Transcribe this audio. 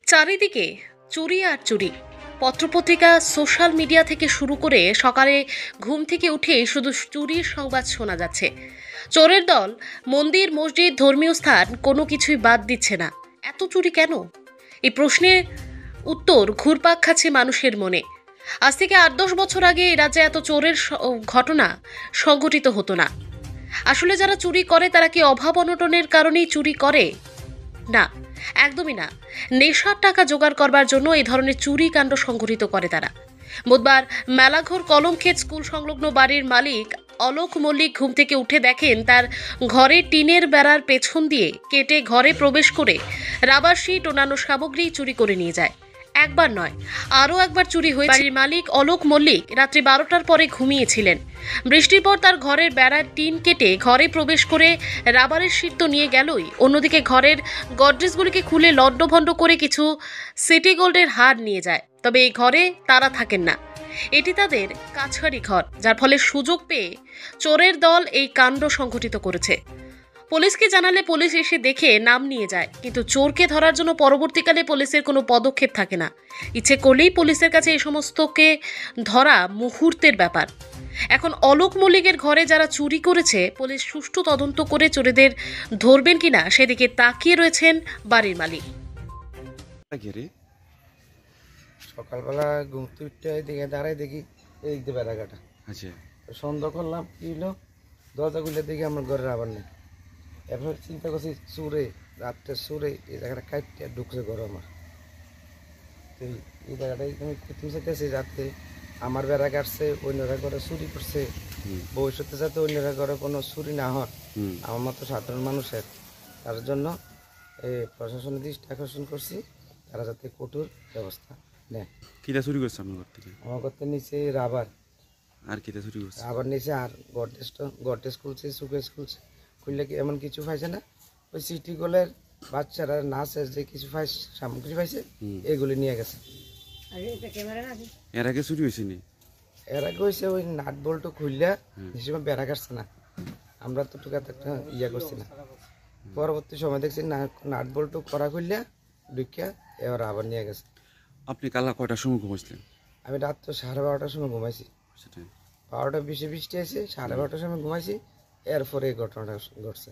চারিদিকে চুরি আর চুরি। পত্রপত্রিকা, সোশ্যাল মিডিয়া থেকে শুরু করে সকালে ঘুম থেকে উঠে শুধু চুরির সংবাদ শোনা যাচ্ছে। চোরের দল মন্দির, মসজিদ, ধর্মীয় স্থান কোনো কিছুই বাদ দিচ্ছে না। এত চুরি কেন? এই প্রশ্নের উত্তর ঘুরপাক খাচ্ছে মানুষের মনে। আজ থেকে ৮-১০ বছর আগে এই রাজ্যে এত চোরের ঘটনা সংঘটিত হতো না। আসলে যারা চুরি করে তারা কি অভাব অনটনের কারণেই চুরি করে? না, একদমই না। নেশার টাকা জোগাড় করবার জন্য এই ধরনের চুরি কাণ্ড সংঘটিত করে তারা। বুধবার মেলাঘর কলমক্ষেত স্কুল সংলগ্ন বাড়ির মালিক অলোক মল্লিক ঘুম থেকে উঠে দেখেন তার ঘরে টিনের বেড়ার পেছন দিয়ে কেটে ঘরে প্রবেশ করে রাবার শিট অন্যান্য সামগ্রী চুরি করে নিয়ে যায়। একবার নয়, আরও একবার চুরি হয়েছে। বাড়ির মালিক অলোক মল্লিক রাত্রি ১২টার পরে ঘুমিয়েছিলেন। বৃষ্টির পর তার ঘরের বেড়ার টিন কেটে ঘরে প্রবেশ করে রাবারের শিট তো নিয়ে গেলই, অন্যদিকে ঘরের গডরেজগুলিকে খুলে লণ্ডভণ্ড করে কিছু সিটি গোল্ডের হার নিয়ে যায়। তবে এই ঘরে তারা থাকেন না। এটি তাদের কাছারি ঘর, যার ফলে সুযোগ পেয়ে চোরের দল এই কাণ্ড সংঘটিত করেছে। পুলিশকে জানালে পুলিশ এসে দেখে নাম নিয়ে যায়, কিন্তু চোরকে ধরার জন্য পরবর্তীকালে পুলিশের কোনো পদক্ষেপ থাকে না। ইচ্ছে করলেই পুলিশের কাছে এই সমস্তকে ধরা মুহূর্তের ব্যাপার। এখন অলোক মল্লিকের ঘরে যারা চুরি করেছে, পুলিশ সুষ্ঠু তদন্ত করে চোরেদের ধরবেন কিনা সেদিকে তাকিয়ে রয়েছেন বাড়ির মালিক। সকালবেলা ঘুম থেকে উঠতে দিকে দাঁড়াই দেখি এই দিকে বেড়া কাটা। আচ্ছা, সন্ধ্যা করলাম, কি হলো, দরজা খুলে দেখি আমার ঘরের আবার নেই। এরপর চিন্তা করছি চুরে, রাত্রে চুরে এই জায়গাটা কাটতে ঢুকছে ঘর আমার। তো এই জায়গাটাই আমি খুঁজতে চাইতেছি, যাতে আমার বেড়া কাটছে, অন্যরা ঘরে চুরি করছে, ভবিষ্যতে যাতে অন্যরা ঘরে কোনো চুরি না হয় আমার মতো সাধারণ মানুষের, তার জন্য প্রশাসনের দৃষ্টি আকর্ষণ করছি, তারা যাতে কঠোর ব্যবস্থা নেয়। কিটা চুরি করছে আপনার ঘর থেকে? আমার করতে নিচে রাবার, আর কিটা চুরি করছে? রাবার নিচে আর গডরেজ খুলছে, সুকেস খুলছে, খুললে কি এমন কিছু পাইছে না, ওই সিটি গোলের বাচ্চারা নাচের যে কিছু সামগ্রী পাইছে এগুলি নিয়ে গেছে। এর আগে চুরি হয়েছে নি? এর আগে হয়েছে ওই নাট বল্টু খুললে হিসেবে বেড়া কাটছে না, আমরা তো টুকাতে একটা ইয়া করছি না। পরবর্তী সময় দেখছি নাট বল্টু করা খুললে ঢুকিয়া এবার আবার নিয়ে গেছে। আপনি কালা কয়টার সময় ঘুমাইছিলেন? আমি রাত তো 12:30টার সময় ঘুমাইছি। সেটাই, 12টা 20 বৃষ্টি আছে, 12:30টার সময় ঘুমাইছি, এরপরে এই ঘটনাটা ঘটছে।